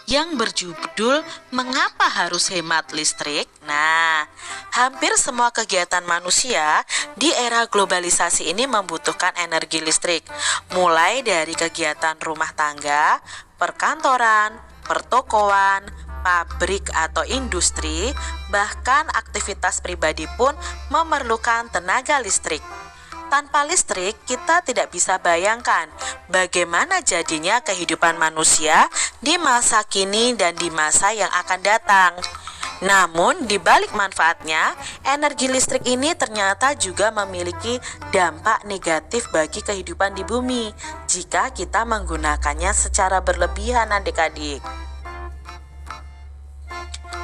yang berjudul "Mengapa Harus Hemat Listrik?". Nah, hampir semua kegiatan manusia di era globalisasi ini membutuhkan energi listrik, mulai dari kegiatan rumah tangga, perkantoran, pertokoan, pabrik atau industri, bahkan aktivitas pribadi pun memerlukan tenaga listrik. Tanpa listrik, kita tidak bisa bayangkan bagaimana jadinya kehidupan manusia di masa kini dan di masa yang akan datang. Namun, di balik manfaatnya, energi listrik ini ternyata juga memiliki dampak negatif bagi kehidupan di bumi jika kita menggunakannya secara berlebihan, adik-adik.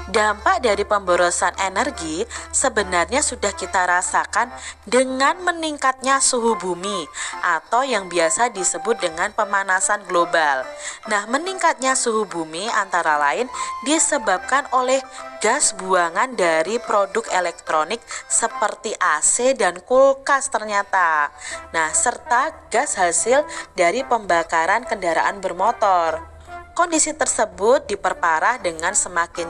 Dampak dari pemborosan energi sebenarnya sudah kita rasakan dengan meningkatnya suhu bumi atau yang biasa disebut dengan pemanasan global. Nah, meningkatnya suhu bumi antara lain disebabkan oleh gas buangan dari produk elektronik seperti AC dan kulkas ternyata. Nah, serta gas hasil dari pembakaran kendaraan bermotor. Kondisi tersebut diperparah dengan semakin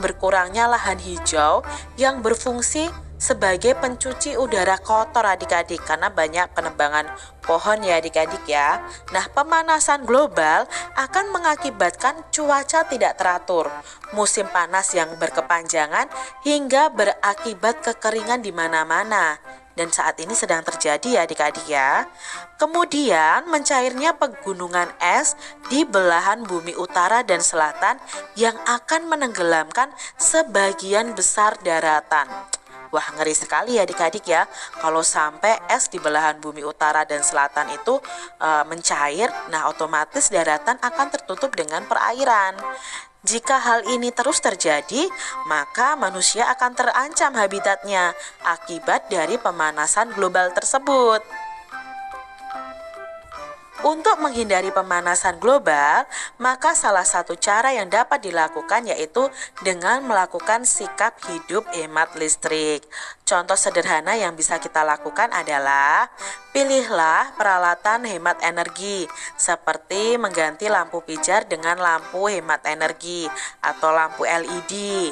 berkurangnya lahan hijau yang berfungsi sebagai pencuci udara kotor, adik-adik, karena banyak penebangan pohon ya, adik-adik ya. Nah, pemanasan global akan mengakibatkan cuaca tidak teratur, musim panas yang berkepanjangan hingga berakibat kekeringan di mana-mana. Dan saat ini sedang terjadi ya, adik-adik ya. Kemudian mencairnya pegunungan es di belahan bumi utara dan selatan yang akan menenggelamkan sebagian besar daratan. Wah, ngeri sekali ya adik-adik ya, kalau sampai es di belahan bumi utara dan selatan itu mencair, nah otomatis daratan akan tertutup dengan perairan. Jika hal ini terus terjadi, maka manusia akan terancam habitatnya akibat dari pemanasan global tersebut. Untuk menghindari pemanasan global, maka salah satu cara yang dapat dilakukan yaitu dengan melakukan sikap hidup hemat listrik. Contoh sederhana yang bisa kita lakukan adalah pilihlah peralatan hemat energi seperti mengganti lampu pijar dengan lampu hemat energi atau lampu LED.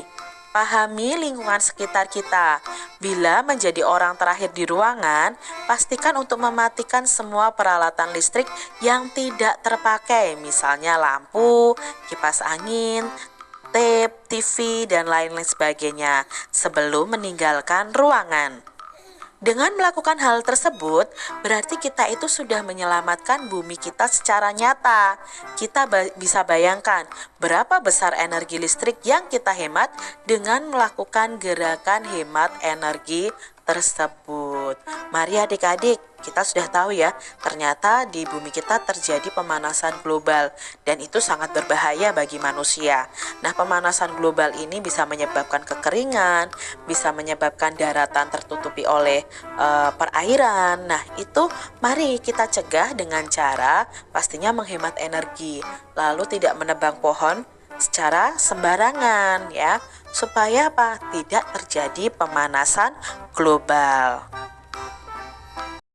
Pahami lingkungan sekitar kita. Bila menjadi orang terakhir di ruangan, pastikan untuk mematikan semua peralatan listrik yang tidak terpakai, misalnya lampu, kipas angin, tape, TV, dan lain-lain sebagainya, sebelum meninggalkan ruangan. Dengan melakukan hal tersebut, berarti kita itu sudah menyelamatkan bumi kita secara nyata. Kita bisa bayangkan berapa besar energi listrik yang kita hemat dengan melakukan gerakan hemat energi tersebut. Mari adik-adik, kita sudah tahu ya, ternyata di bumi kita terjadi pemanasan global dan itu sangat berbahaya bagi manusia. Nah, pemanasan global ini bisa menyebabkan kekeringan, bisa menyebabkan daratan tertutupi oleh perairan. Nah, itu mari kita cegah dengan cara pastinya menghemat energi, lalu tidak menebang pohon secara sembarangan ya, supaya apa? Tidak terjadi pemanasan global.